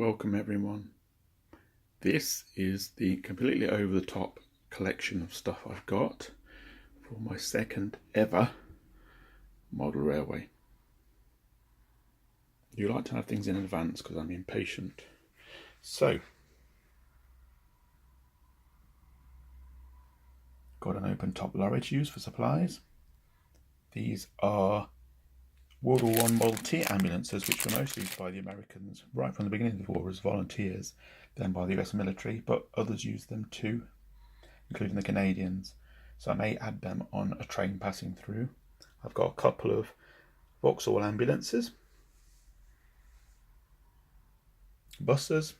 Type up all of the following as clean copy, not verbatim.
welcome everyone. This is the completely over the top collection of stuff I've got for my second ever model railway. You like to have things in advance because I'm impatient. So, got an open top lorry to use for supplies. These are World War I Model T ambulances, which were mostly used by the Americans right from the beginning of the war as volunteers, then by the US military, but others used them too, including the Canadians. So I may add them on a train passing through. I've got a couple of Vauxhall ambulances, buses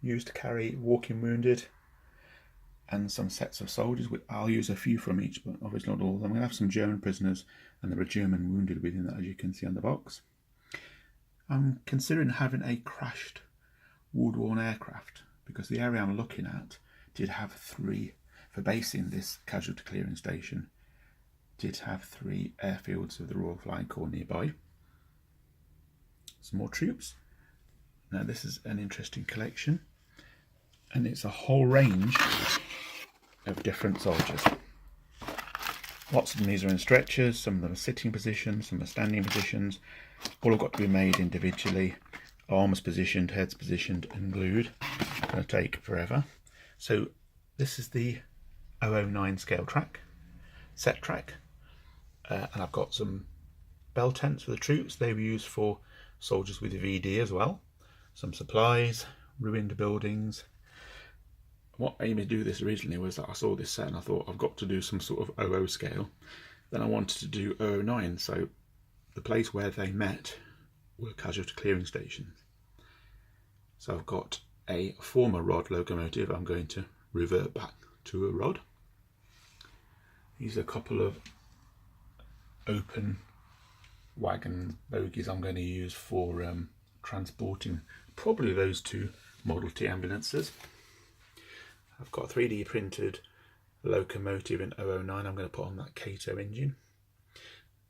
used to carry walking wounded, and some sets of soldiers. I'll use a few from each, but obviously not all of them. I'm going to have some German prisoners, and there are German wounded within that, as you can see on the box. I'm considering having a crashed World War I aircraft, because the area I'm looking at did have three, for basing this casualty clearing station, did have three airfields of the Royal Flying Corps nearby. Some more troops. Now this is an interesting collection, and it's a whole range of different soldiers. Lots of these are in stretchers, some of them are sitting positions, some are standing positions. All have got to be made individually, arms positioned, heads positioned and glued. It's going to take forever. So this is the 009 scale track, set track, and I've got some bell tents for the troops. They were used for soldiers with VD as well. Some supplies, ruined buildings. What made me do this originally was that I saw this set and I thought I've got to do some sort of 00 scale. Then I wanted to do 009, so the place where they met were casualty clearing stations. So I've got a former rod locomotive. I'm going to revert back to a rod. These are a couple of open wagon bogies I'm going to use for transporting probably those two Model T ambulances. I've got a 3D printed locomotive in 009 I'm going to put on that Cato engine.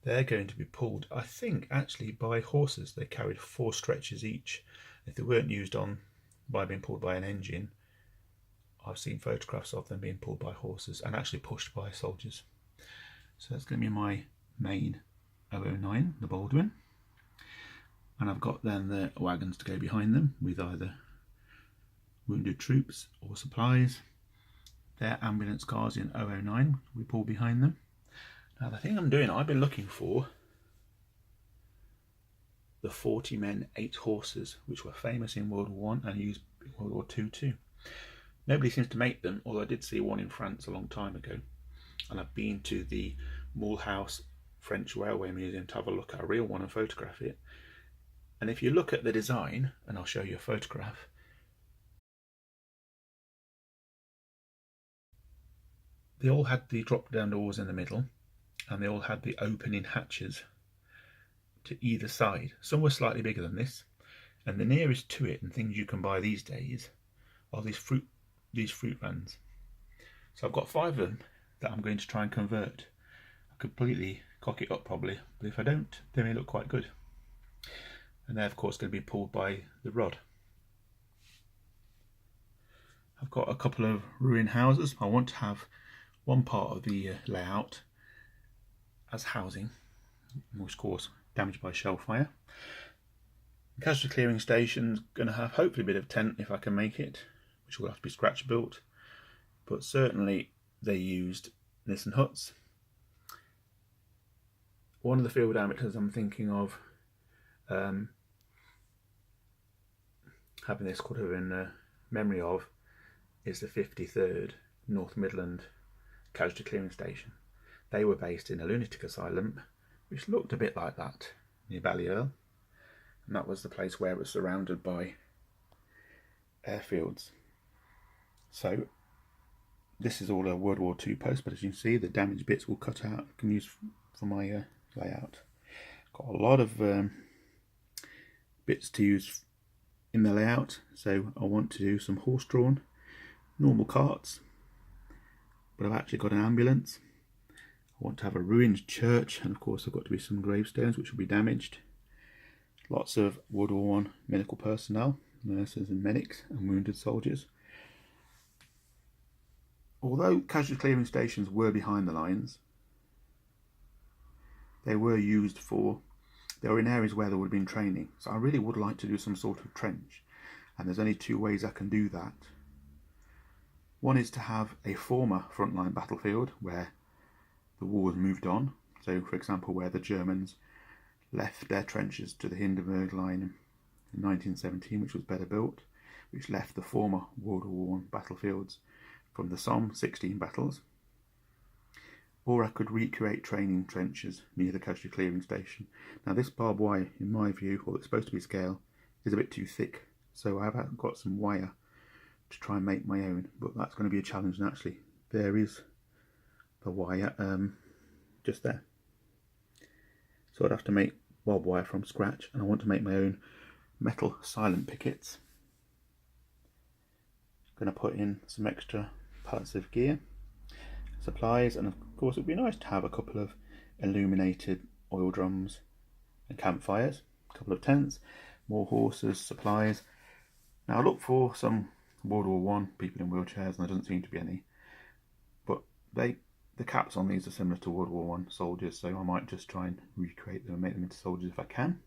They're going to be pulled, I think, actually by horses. They carried 4 stretchers each. If they weren't used on by being pulled by an engine, I've seen photographs of them being pulled by horses and actually pushed by soldiers. So that's going to be my main 009, the Baldwin. And I've got then the wagons to go behind them with either wounded troops or supplies. They're ambulance cars in 009, we pull behind them. Now the thing I'm doing, I've been looking for the 40 men, 8 horses, which were famous in World War I and used in World War II too. Nobody seems to make them, although I did see one in France a long time ago. And I've been to the Mulhouse French Railway Museum to have a look at a real one and photograph it. And if you look at the design, and I'll show you a photograph, they all had the drop down doors in the middle, and they all had the opening hatches to either side. Some were slightly bigger than this, and the nearest to it and things you can buy these days are these fruit vans. So I've got 5 of them that I'm going to try and convert. I completely cock it up probably, but if I don't, they may look quite good. And they're of course going to be pulled by the rod. I've got a couple of ruined houses. I want to have one part of the layout as housing, which of course damaged by shell fire. The casualty clearing station's going to have hopefully a bit of tent if I can make it, which will have to be scratch built, but certainly they used nissen huts. One of the field ambulances I'm thinking of having this sort of in memory of is the 53rd North Midland Casualty Clearing Station. They were based in a lunatic asylum which looked a bit like that near Balliol, and that was the place where it was surrounded by airfields. So this is all a World War II post, but as you can see the damaged bits will cut out. I can use for my layout. Got a lot of bits to use in the layout, so I want to do some horse-drawn normal carts, but I've actually got an ambulance. I want to have a ruined church, and of course there've got to be some gravestones which will be damaged. Lots of World War I medical personnel, nurses and medics and wounded soldiers. Although casualty clearing stations were behind the lines, they were used for, they were in areas where there would have been training. So I really would like to do some sort of trench, and there's only two ways I can do that. One is to have a former frontline battlefield where the war has moved on. So for example, where the Germans left their trenches to the Hindenburg line in 1917, which was better built, which left the former World War I battlefields from the Somme 16 battles. Or I could recreate training trenches near the casualty clearing station. Now this barbed wire, in my view, or it's supposed to be scale, is a bit too thick, so I've got some wire to try and make my own, but that's going to be a challenge. And actually there is the wire just there, so I'd have to make barbed wire from scratch, and I want to make my own metal silent pickets. Going to put in some extra pallets of gear, supplies, and of course it would be nice to have a couple of illuminated oil drums and campfires, a couple of tents, more horses, supplies. Now I look for some World War I people in wheelchairs, and there doesn't seem to be any, but the caps on these are similar to World War I soldiers, so I might just try and recreate them and make them into soldiers if I can.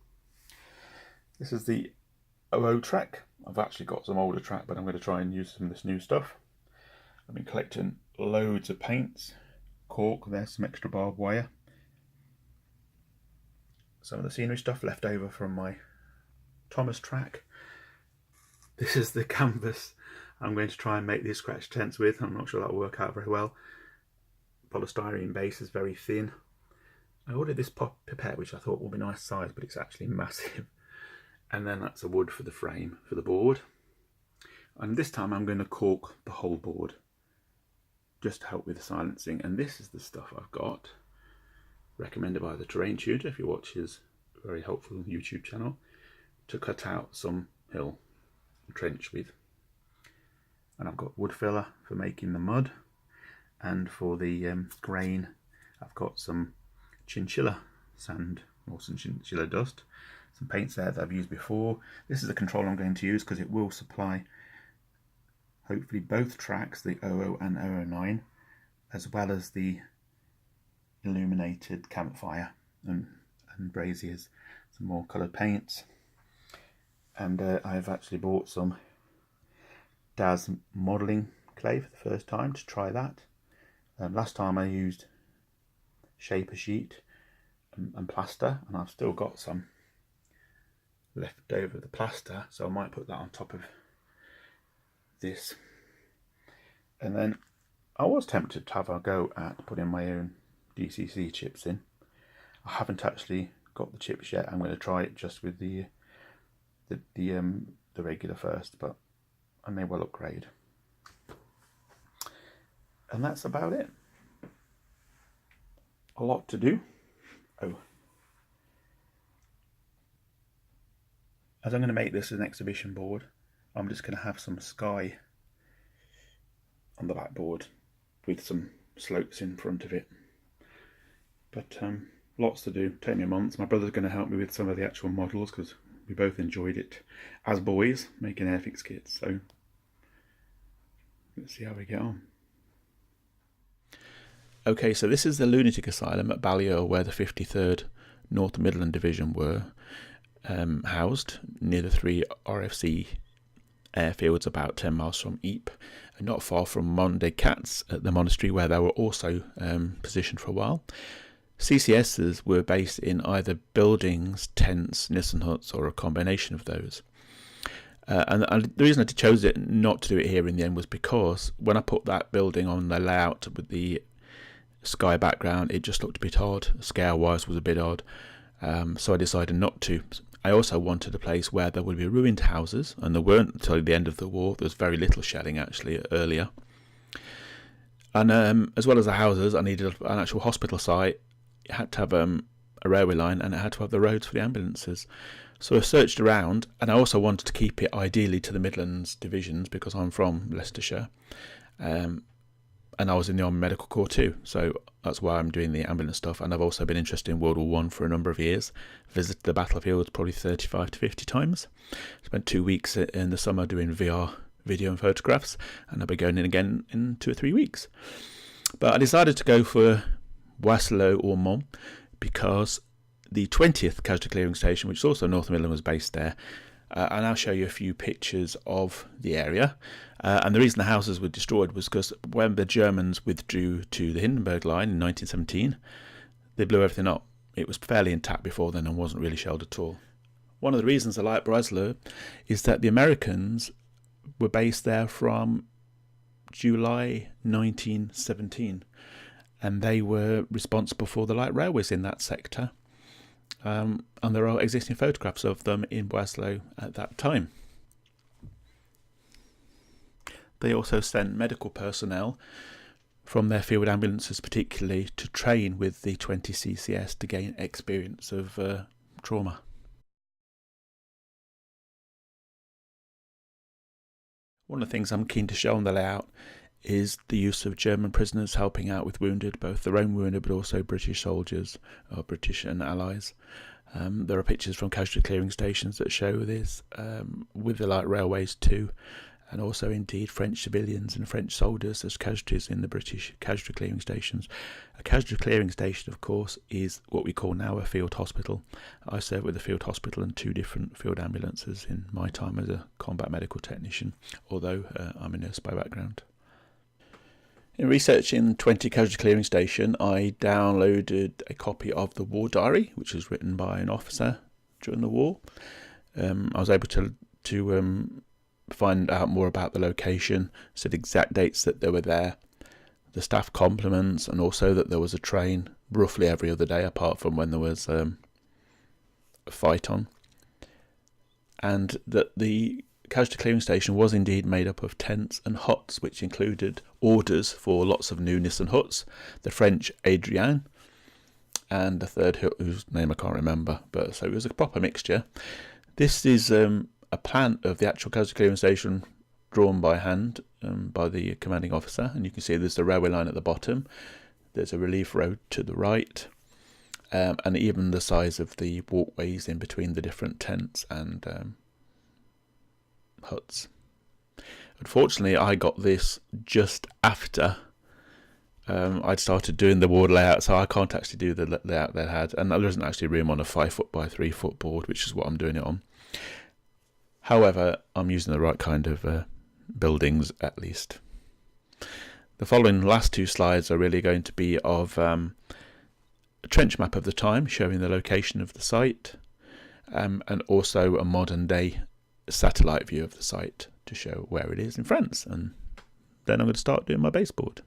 This is the OO track. I've actually got some older track, but I'm going to try and use some of this new stuff. I've been collecting loads of paints, cork, there's some extra barbed wire, some of the scenery stuff left over from my Thomas track. This is the canvas I'm going to try and make these scratch tents with. I'm not sure that'll work out very well. Polystyrene base is very thin. I ordered this pipette, which I thought would be nice size, but it's actually massive. And then that's a wood for the frame for the board. And this time I'm going to cork the whole board, just to help with the silencing. And this is the stuff I've got, recommended by the terrain tutor, if you watch his very helpful YouTube channel, to cut out some hill and trench with. And I've got wood filler for making the mud, and for the grain I've got some chinchilla sand or some chinchilla dust, some paints there that I've used before. This is the control I'm going to use because it will supply hopefully both tracks, the 00 and 009, as well as the illuminated campfire and braziers, some more coloured paints. And I've actually bought some DAS modelling clay for the first time to try that. Last time I used shaper sheet and plaster, and I've still got some left over the plaster, so I might put that on top of this. And then I was tempted to have a go at putting my own DCC chips in. I haven't actually got the chips yet. I'm going to try it just with the regular first, but I may well upgrade. And that's about it. A lot to do. Oh, as I'm going to make this an exhibition board, I'm just going to have some sky on the backboard with some slopes in front of it. But lots to do. Take me a month. My brother's going to help me with some of the actual models because we both enjoyed it as boys, making airfix kits. So let's see how we get on. Okay, so this is the lunatic asylum at Balliol, where the 53rd North Midland Division were housed, near the 3 RFC airfields about 10 miles from Ypres, and not far from Monday Cats at the monastery, where they were also positioned for a while. CCSs were based in either buildings, tents, Nissen huts, or a combination of those. And the reason I chose it not to do it here in the end was because when I put that building on the layout with the sky background, it just looked a bit odd. Scale wise was a bit odd, so I decided not to. I also wanted a place where there would be ruined houses, and there weren't until the end of the war. There was very little shelling actually earlier, and as well as the houses, I needed an actual hospital site. It had to have a railway line, and it had to have the roads for the ambulances. So I searched around, and I also wanted to keep it ideally to the Midlands divisions because I'm from Leicestershire. and I was in the Army Medical Corps too, so that's why I'm doing the ambulance stuff. And I've also been interested in World War I for a number of years. Visited the battlefields probably 35 to 50 times. Spent 2 weeks in the summer doing VR video and photographs, and I'll be going in again in 2 or 3 weeks. But I decided to go for Boisselot or Mont because the 20th Casualty Clearing Station, which is also North Midland, was based there. And I'll show you a few pictures of the area. And the reason the houses were destroyed was because when the Germans withdrew to the Hindenburg Line in 1917, they blew everything up. It was fairly intact before then and wasn't really shelled at all. One of the reasons I like Boisselot is that the Americans were based there from July 1917, and they were responsible for the light railways in that sector. And there are existing photographs of them in Boisselot at that time. They also sent medical personnel from their field ambulances particularly to train with the 20 CCS to gain experience of trauma. One of the things I'm keen to show on the layout is the use of German prisoners helping out with wounded, both their own wounded but also British soldiers, or British and allies. There are pictures from casualty clearing stations that show this, with the light railways too, and also indeed French civilians and French soldiers as casualties in the British casualty clearing stations. A casualty clearing station, of course, is what we call now a field hospital. I served with a field hospital and 2 different field ambulances in my time as a combat medical technician, although I'm a nurse by background. In researching 20 Casualty Clearing Station, I downloaded a copy of the war diary, which was written by an officer during the war. I was able to find out more about the location, so the exact dates that they were there, the staff compliments, and also that there was a train roughly every other day apart from when there was a fight on. And that the Casualty Clearing Station was indeed made up of tents and huts, which included orders for lots of new Nissen huts, the French Adrien, and the third hut whose name I can't remember, but so it was a proper mixture. This is a plan of the actual Casualty Clearing Station drawn by hand by the commanding officer, and you can see there's the railway line at the bottom, there's a relief road to the right, and even the size of the walkways in between the different tents and huts. Unfortunately, I got this just after I'd started doing the ward layout, so I can't actually do the layout they had, and there isn't actually room on a 5 foot by 3 foot board, which is what I'm doing it on. However, I'm using the right kind of buildings at least. The following last 2 slides are really going to be of a trench map of the time showing the location of the site, and also a modern day satellite view of the site to show where it is in France. And then I'm going to start doing my baseboard.